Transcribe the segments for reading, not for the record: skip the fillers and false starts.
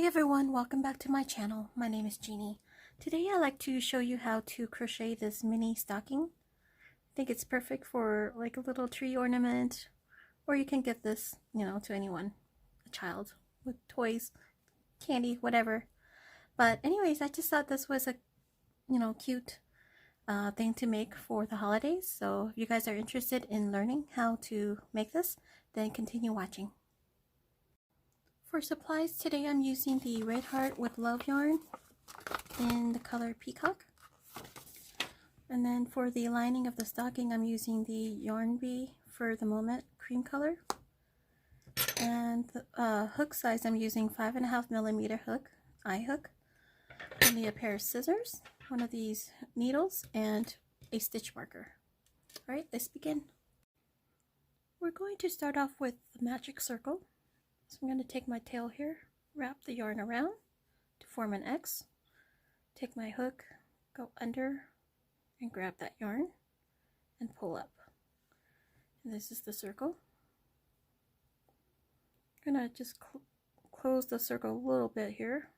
Hi everyone, welcome back to my channel. My name is Jeannie. Today I'd like to show you how to crochet this mini stocking. I think it's perfect for like a little tree ornament, or you can give this, to anyone, a child with toys, candy, whatever. But anyways, I just thought this was a, cute thing to make for the holidays. So if you guys are interested in learning how to make this, then continue watching. For supplies, today I'm using the Red Heart with Love yarn in the color Peacock. And then for the lining of the stocking, I'm using the Yarn Bee for the Moment cream color. And the hook size, I'm using 5.5mm hook, eye hook. I need a pair of scissors, one of these needles, and a stitch marker. Alright, let's begin. We're going to start off with the magic circle. So I'm going to take my tail here, wrap the yarn around to form an X, take my hook, go under, and grab that yarn, and pull up. And this is the circle. I'm going to just close the circle a little bit here.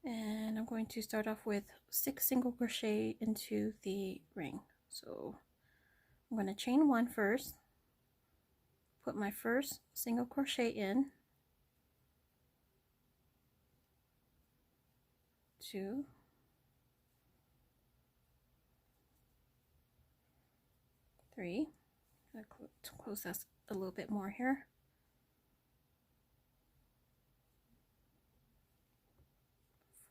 And I'm going to start off with 6 single crochet into the ring. So I'm going to chain 1 first. Put my first single crochet in, 2, 3, I'm going to close that a little bit more here,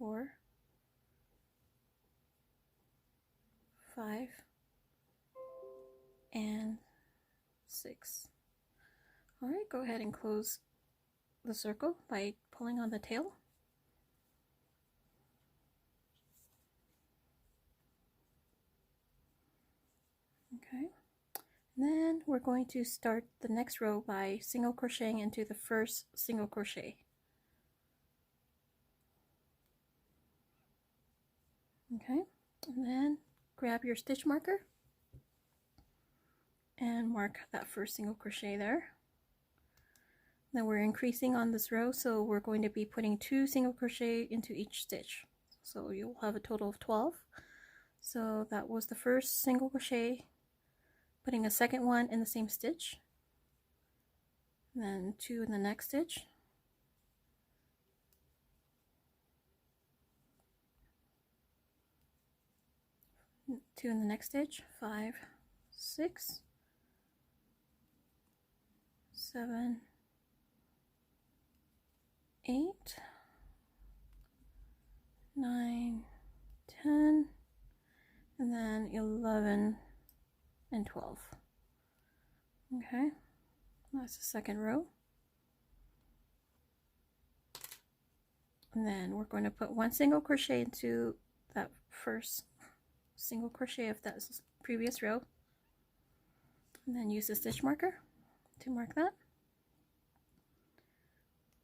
4, 5, and 6. Alright, go ahead and close the circle by pulling on the tail. Okay, and then we're going to start the next row by single crocheting into the first single crochet. Okay, and then grab your stitch marker and mark that first single crochet there. Then we're increasing on this row, so we're going to be putting 2 single crochet into each stitch. So you'll have a total of 12. So that was the first single crochet, putting a second one in the same stitch, then 2 in the next stitch, two in the next stitch, 5, 6, 7, 8, 9, 10, and then 11 and 12. Okay, that's the second row. And then we're going to put 1 single crochet into that first single crochet of that previous row, and then use the stitch marker to mark that.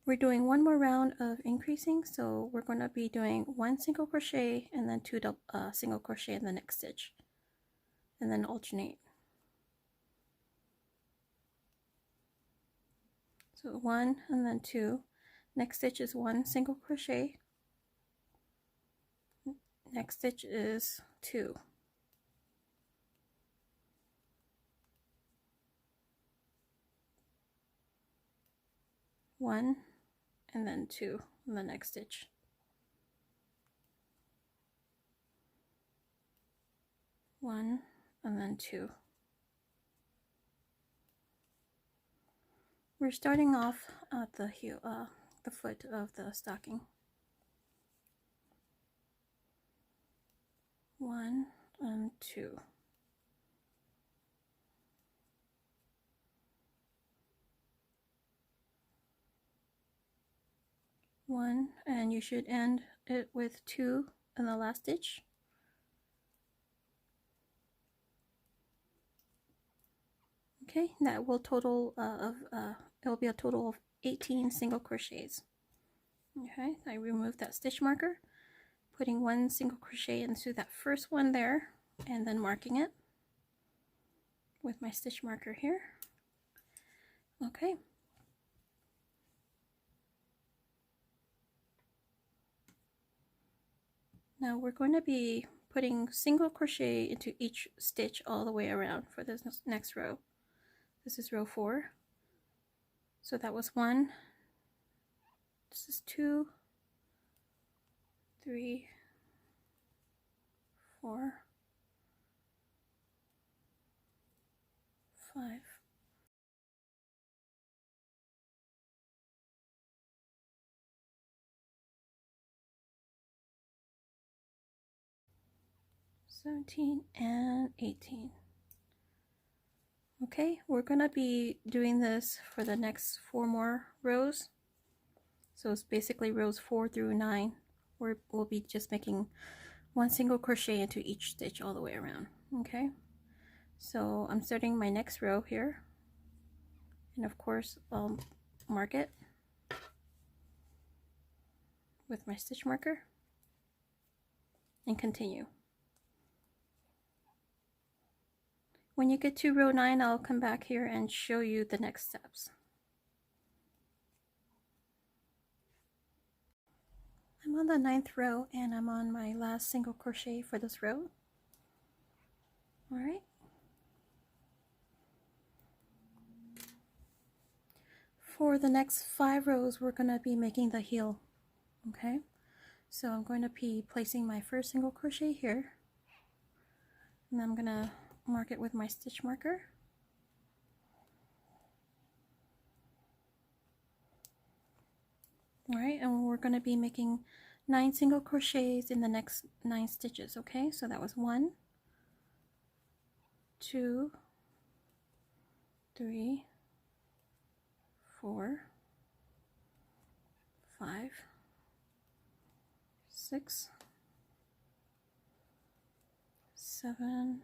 We're doing 1 more round of increasing, so we're going to be doing 1 single crochet and then 2 single crochet in the next stitch, and then alternate. So 1 and then 2. Next stitch is 1 single crochet. Next stitch is 2. One and then 2 in the next stitch. 1 and then 2. We're starting off at the heel, the foot of the stocking. 1 and 2. 1, and you should end it with 2 in the last stitch. Okay, that will total it will be a total of 18 single crochets. Okay, I removed that stitch marker, putting 1 single crochet into that first one there, and then marking it with my stitch marker here. Okay, Now we're going to be putting single crochet into each stitch all the way around for this next row. This is row 4. So that was 1. This is 2, 3, 4, 5. 17 and 18. Okay, we're going to be doing this for the next 4 more rows. So it's basically rows 4 through 9. We'll be just making 1 single crochet into each stitch all the way around. Okay, so I'm starting my next row here, and of course I'll mark it with my stitch marker and continue. When you get to row 9, I'll come back here and show you the next steps. I'm on the 9th row and I'm on my last single crochet for this row. Alright. For the next 5 rows, we're going to be making the heel. Okay, so I'm going to be placing my first single crochet here, and I'm going to mark it with my stitch marker. Alright, and we're going to be making 9 single crochets in the next 9 stitches. Okay, so that was 1, 2, 3, 4, 5, 6, 7,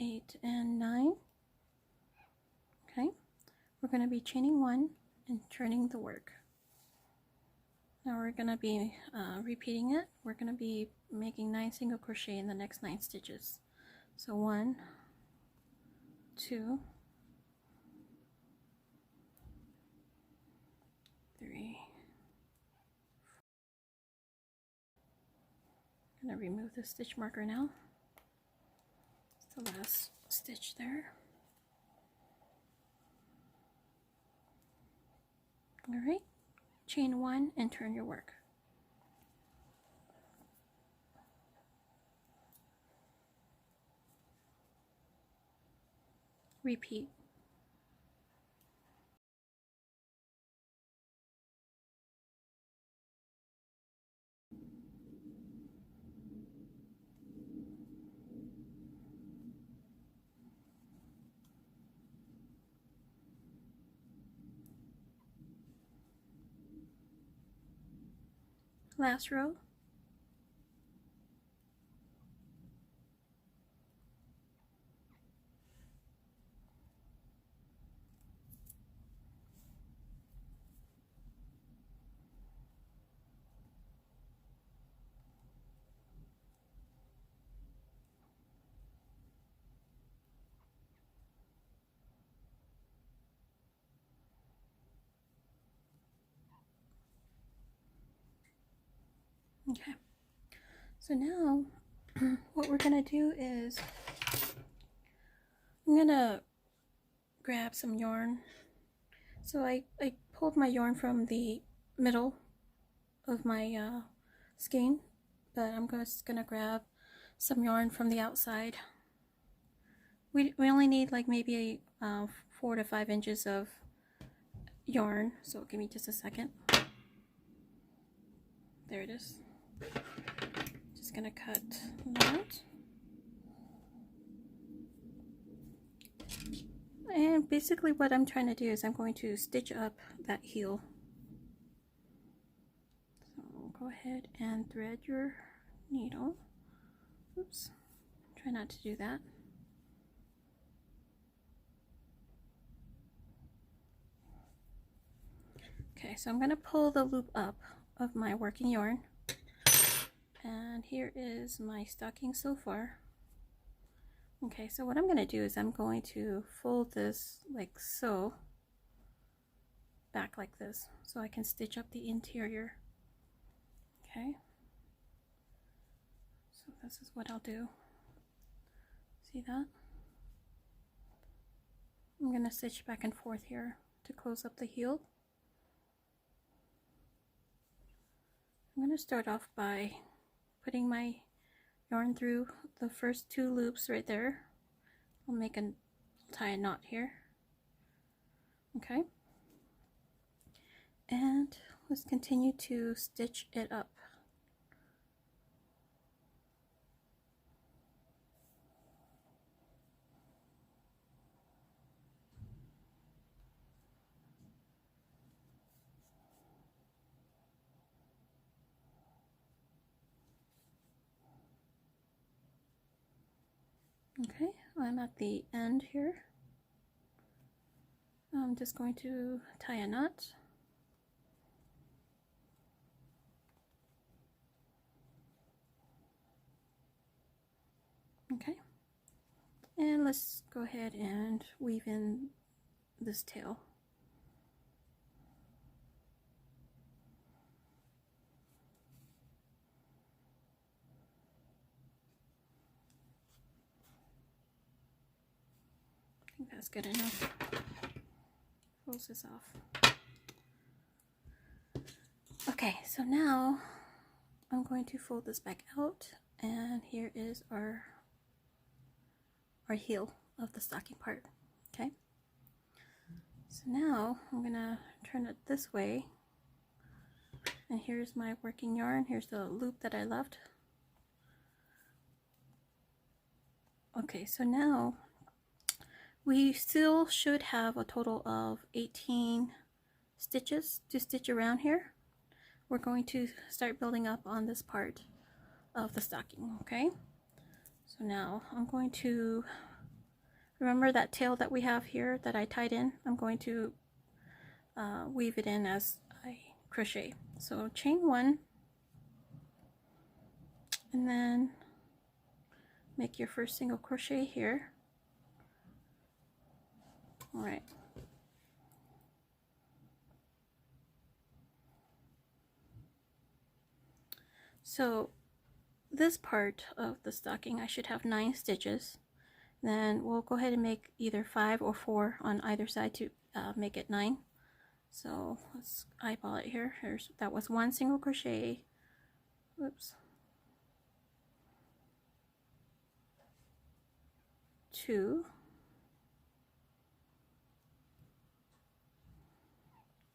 8, and 9. Okay, we're going to be chaining 1 and turning the work. Now we're going to be repeating it. We're going to be making 9 single crochet in the next 9 stitches. So 1, 2, 3. I'm going to remove the stitch marker now. It's the last stitch there. Alright, chain 1 and turn your work. Repeat. Last row. Okay, so now what we're gonna do is I'm gonna grab some yarn. So I pulled my yarn from the middle of my skein, but I'm just gonna grab some yarn from the outside. We only need like maybe 4 to 5 inches of yarn, so give me just a second. There it is. Just gonna cut that. And basically what I'm trying to do is I'm going to stitch up that heel. So go ahead and thread your needle. Oops, try not to do that. Okay, so I'm going to pull the loop up of my working yarn. And here is my stocking so far. Okay, so what I'm going to do is I'm going to fold this like so, back like this, so I can stitch up the interior. Okay, this is what I'll do. See that? I'm going to stitch back and forth here to close up the heel. I'm going to start off by putting my yarn through the first 2 loops right there. I'll tie a knot here. Okay. And let's continue to stitch it up. Okay, I'm at the end here. I'm just going to tie a knot. Okay, and let's go ahead and weave in this tail. I think that's good enough. Close this off. Okay, so now I'm going to fold this back out, and here is our heel of the stocking part. Okay, so now I'm gonna turn it this way, and here's my working yarn. Here's the loop that I left. Okay, so now we still should have a total of 18 stitches to stitch around here. We're going to start building up on this part of the stocking. Okay, so now I'm going to remember that tail that we have here that I tied in. I'm going to weave it in as I crochet. So chain 1, and then make your first single crochet here. All right. So this part of the stocking, I should have 9 stitches. Then we'll go ahead and make either 5 or 4 on either side to make it 9. So let's eyeball it here. That was 1 single crochet. Whoops. 2.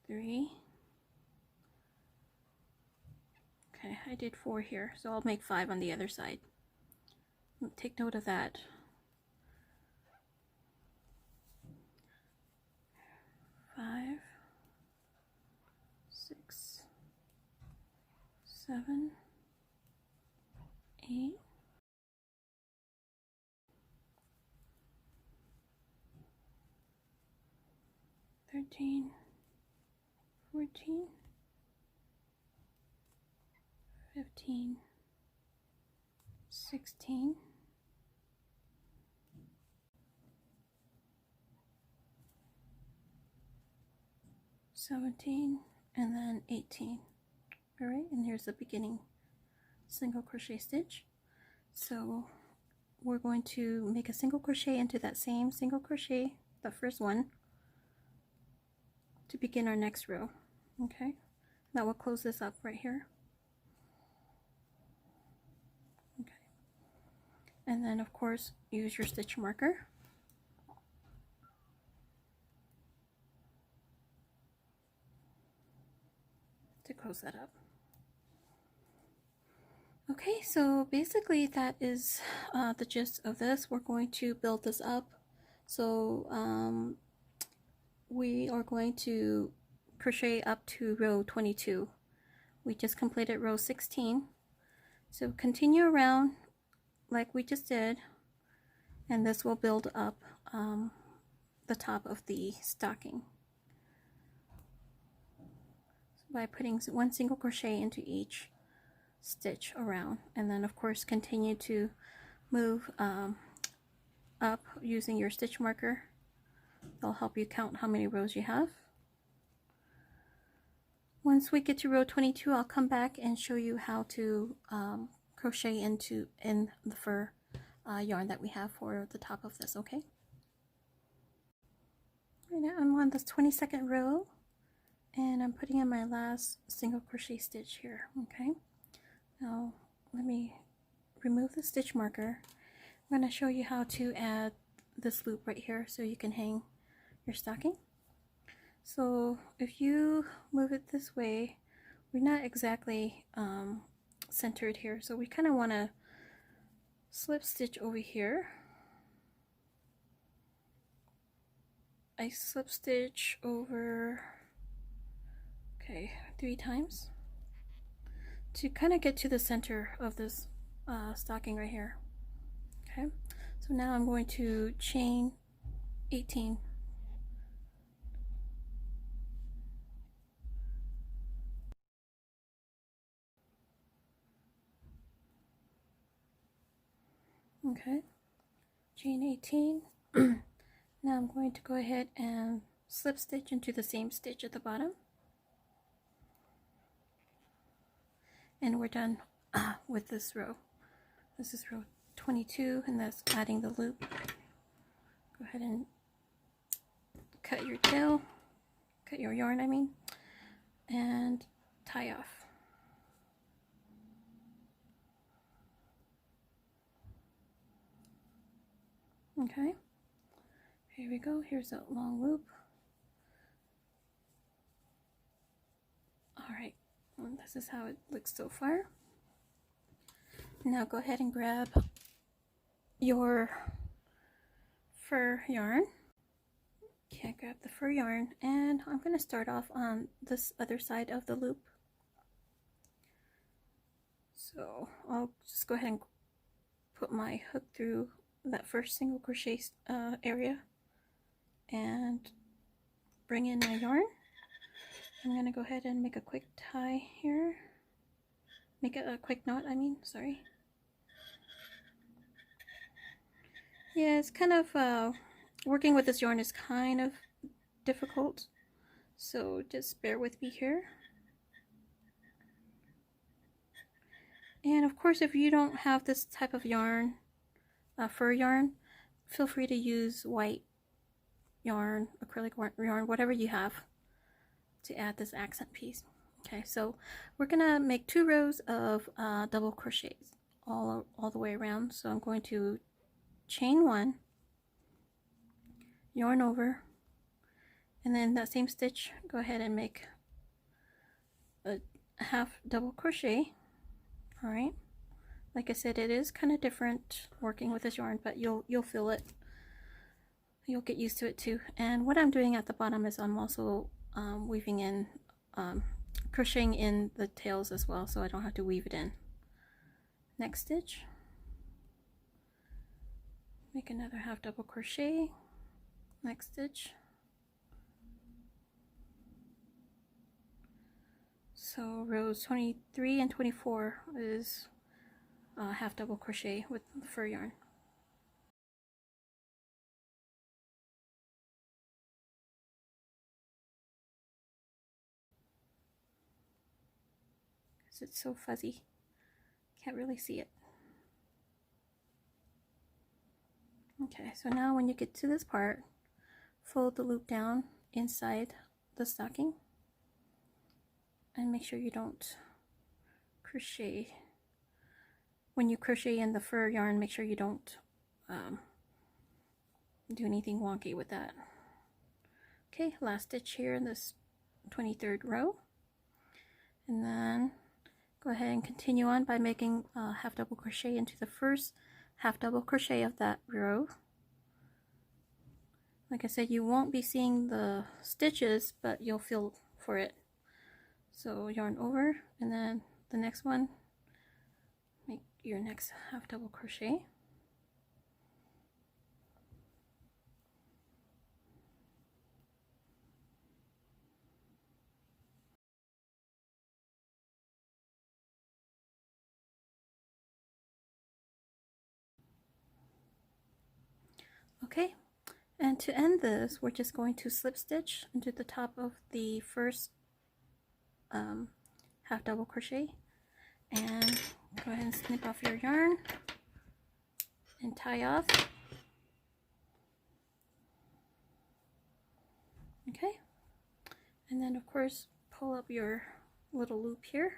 3. Okay, I did 4 here, so I'll make 5 on the other side. Take note of that. 5, 6, 7, 8, 13, 14, 15, 16, 17, and then 18. All right, and here's the beginning single crochet stitch. So we're going to make a single crochet into that same single crochet, the first one, to begin our next row. Okay, that will close this up right here. Okay, and then of course use your stitch marker to close that up. Okay, so basically that is the gist of this. We're going to build this up. So we are going to crochet up to row 22. We just completed row 16. So continue around like we just did, and this will build up the top of the stocking by putting 1 single crochet into each stitch around, and then of course continue to move up using your stitch marker. They'll help you count how many rows you have. Once we get to row 22, I'll come back and show you how to crochet in the fur yarn that we have for the top of this. Okay. Right now I'm on this 22nd row, and I'm putting in my last single crochet stitch here. Okay. Now let me remove the stitch marker. I'm going to show you how to add this loop right here so you can hang your stocking. So if you move it this way, we're not exactly centered here, so we kind of want to slip stitch over here. I slip stitch over, okay, 3 times to kind of get to the center of this stocking right here. Okay, so now I'm going to chain 18. Okay, chain 18. Now I'm going to go ahead and slip stitch into the same stitch at the bottom. And we're done with this row. This is row 22, and that's adding the loop. Go ahead and cut your tail, cut your yarn, I mean, and tie off. Okay, here we go. Here's a long loop. Alright, and this is how it looks so far. Now go ahead and grab your fur yarn. Okay, grab the fur yarn, and I'm going to start off on this other side of the loop. So I'll just go ahead and put my hook through that first single crochet area and bring in my yarn. I'm going to go ahead and make a quick tie here. Make a quick knot, I mean, sorry. Yeah, it's kind of, working with this yarn is kind of difficult, so just bear with me here. And of course, if you don't have this type of yarn, fur yarn, feel free to use white yarn, acrylic yarn, whatever you have to add this accent piece. Okay, so we're gonna make 2 rows of double crochets all the way around. So I'm going to chain 1, yarn over, and then that same stitch, go ahead and make a half double crochet. All right, like I said, it is kind of different working with this yarn, but you'll feel it. You'll get used to it too. And what I'm doing at the bottom is I'm also weaving in, crocheting in the tails as well, so I don't have to weave it in. Next stitch, make another half double crochet. Next stitch. So rows 23 and 24 is half double crochet with the fur yarn. Because it's so fuzzy, can't really see it. Okay, so now when you get to this part, fold the loop down inside the stocking and make sure you don't crochet. When you crochet in the fur yarn, make sure you don't do anything wonky with that. Okay, last stitch here in this 23rd row, and then go ahead and continue on by making a half double crochet into the first half double crochet of that row. Like I said, you won't be seeing the stitches, but you'll feel for it. So yarn over, and then the next one, make your next half double crochet. Okay, and to end this, we're just going to slip stitch into the top of the first half double crochet, and go ahead and snip off your yarn and tie off. Okay, and then of course pull up your little loop here,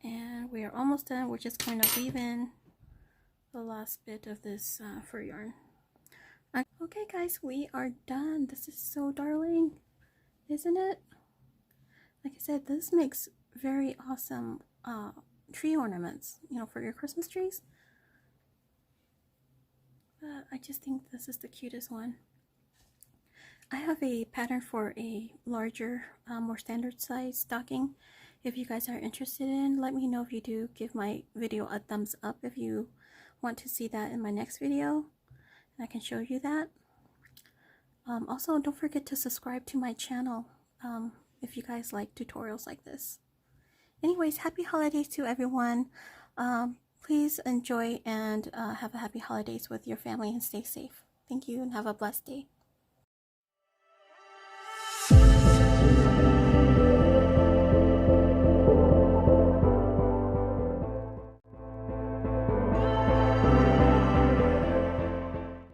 and we are almost done. We're just going to weave in the last bit of this fur yarn. Okay guys, we are done. This is so darling, isn't it? Like I said, this makes very awesome tree ornaments, you know, for your Christmas trees. But I just think this is the cutest one. I have a pattern for a larger, more standard size stocking. If you guys are interested in, let me know. If you do, give my video a thumbs up if you want to see that in my next video, and I can show you that. Also, don't forget to subscribe to my channel if you guys like tutorials like this. Anyways, happy holidays to everyone. Please enjoy and have a happy holidays with your family and stay safe. Thank you and have a blessed day.